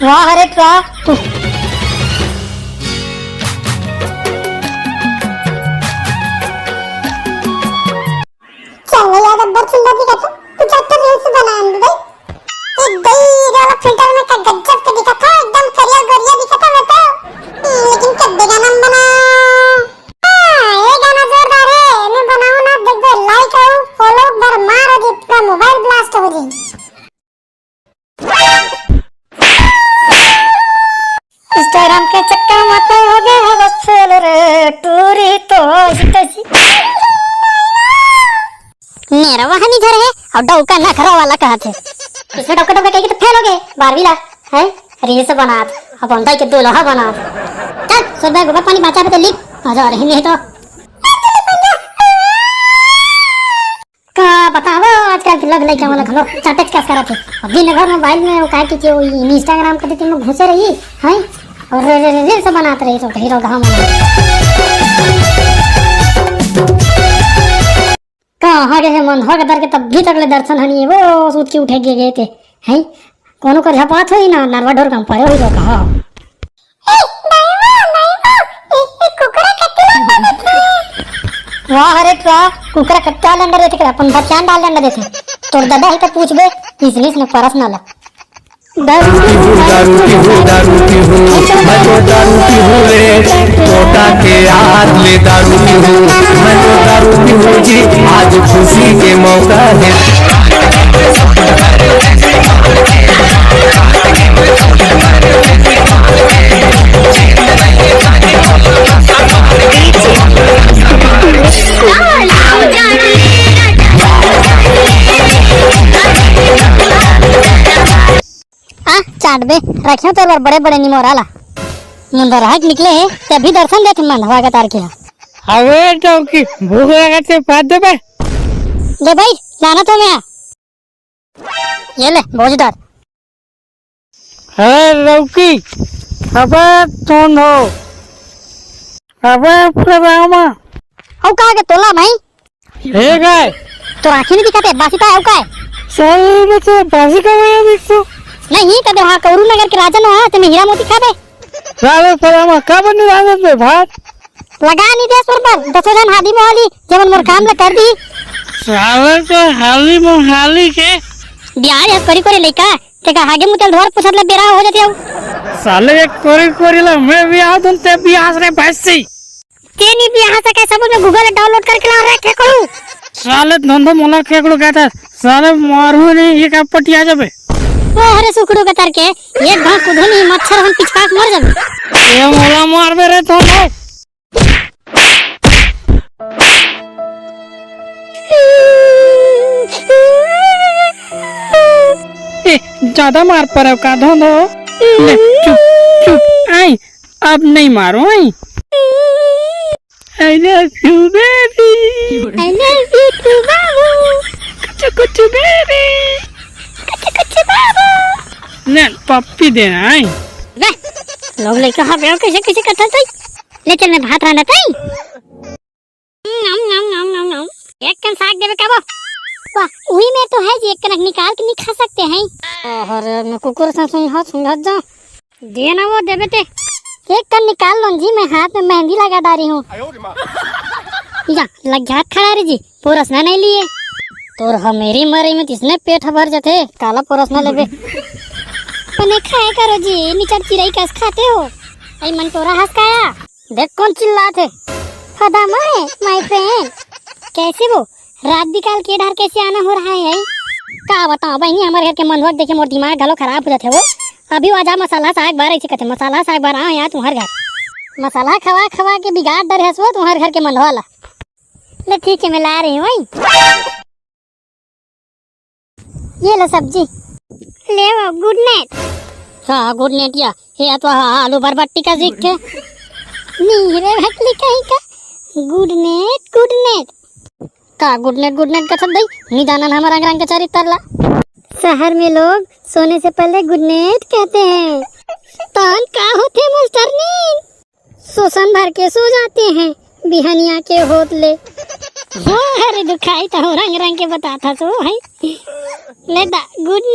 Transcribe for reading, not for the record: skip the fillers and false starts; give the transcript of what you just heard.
वाह अरे वाह तू चलो यार अब्बर सुंदर दिखा था कुछ अच्छा रील्स बना दे एक दई वाला फिल्टर में का गजब का दिखा था एकदम करिया गोरिया दिखा था मैं तो लेकिन कब गाना बना ये गाना जोरदार है मैं बनाऊं ना देख दे लाइक और फॉलो बर मार दे पूरा मोबाइल ब्लास्ट हो जाए। इंस्टाग्राम के चक्कर मत हो गए है बस फेल रे टूरी तो इतसी मेरा वहां नहीं घर है और डौका ना खरा वाला कहा थे इसमें डौका डौका कहेगी तो फेल हो गए 12वीं ला है रील्स बनात अब हम के दूल्हा बनात चल सुबह गोबर पानी बचा पे तो लिख मजा रही नहीं तो का बताओ आजकल लग लग वाला खलो चाटच का करा थे अब दिन भर मोबाइल में वो काहे कि वो इंस्टाग्राम का दिन में घुसे रही है और रील्स बनाते रही तो हीरो कहां कहाँ गए मन हो गए के तब भी तक ले दर्शन हनी वो सूत के उठे गए थे हैं कोनो को झपात होई ना नरवा ढोर कम परे होई तो कहा वाह अरे वाह कुकरा कट्टा लंडर देते के अपन बच्चान डाल लंडर देते तोर दादा ही तो पूछबे इसलिए इसने परस ना ला दारू की हूँ मैं तो दारू की हूँ रे टोटा के हाथ ले दारू की हूँ मैं तो दारू की हूँ जी आज खुशी के मौका है चाट बे रखियो तो बड़े बड़े निमोराला मुंदर हाथ निकले है तभी दर्शन देते मन हवा का तार के अबे चौकी भूख लगा ते पाद दे बे ले भाई लाना तो मैं ये ले भोजदार है लौकी अबे कौन हो अबे प्रभामा औ का के तोला भाई हे गाय तो आंखें नहीं दिखाते बासी का औ का सही में तो बाजी का वया दिखतो नहीं कदे वहां कौरू नगर के राजा ना ते में हीरा मोती खाबे साले प्रभामा का बन राजत में भात लगा नहीं दे सर पर 10,000 हादी मोहली जवन मोर काम ला कर दी साले तो हाली मोहाली के ब्याह है करी करे लेका ते का आगे मुतल धोर पुछत ले बेरा हो जाते औ साले एक कोरी ला मैं भी आ दूं ते भी आस रे भैंसी ते नहीं भी यहां से कैसे बोल मैं गूगल डाउनलोड करके ला रखे करू साले धंधो मोला केकड़ो कहता साले मारू नहीं ये का पटिया जाबे ओ हरे सुखड़ो का तार के एक घास कुधनी मच्छर हम पिचकाक मर जाबे ये मोला मारबे रे तो नहीं ज्यादा मार पर का धंधो ले चुप चुप आई अब नहीं मारो आई I love you baby I love you too बाबू कुछ baby कुछ बाबू ले पप्पी देना आई वे लोग लेके कहां पे कैसे कैसे करता था ले चल मैं भात राना था नम नम नम नम नम एक कन साग देवे का वो वाह वही में तो है जी एक कनक निकाल के नहीं खा सकते हैं अरे मैं कुकुर से सुन जा देना वो देवे ते एक कन निकाल लो जी मैं हाथ में मेहंदी लगा डाली हूँ या लग जा खड़ा रे जी पोरस ना नहीं लिए तोर हमेरी मरी में किसने पेट भर जाते काला पोरस ना लेबे पने खाए करो जी निचर चिरई कस खाते हो आई मन तोरा हंस काया देख कौन चिल्लाते फदा माय फ्रेंड कैसे वो रात बिकाल के डर कैसे आना हो रहा है का बताओ बहनी हमारे घर के मनवक देखे मोर दिमाग गलो खराब हो जाते वो अभी आजा मसाला साग बार ऐसे कहते मसाला साग बार आ यहाँ तुम्हारे घर मसाला खवा खवा के बिगाड़ डर है सो तुम्हारे घर के मन वाला ले ठीक है मैं ला रही हूँ ये लो सब्जी ले वो गुड नाइट हाँ गुड नाइट या ये तो आलू बरबट्टी का जिक है नी रे भटली कहीं का गुड नाइट का गुड नाइट का सब दई निदानन हमारा रंग का चरित्र ला शहर में लोग सोने से पहले गुड नाइट कहते हैं तान का होते मास्टरनी सोसन भर के सो जाते हैं बिहनिया के होत ले हो अरे दुखाई तो रंग रंग के बताता तो भाई ले दा गुड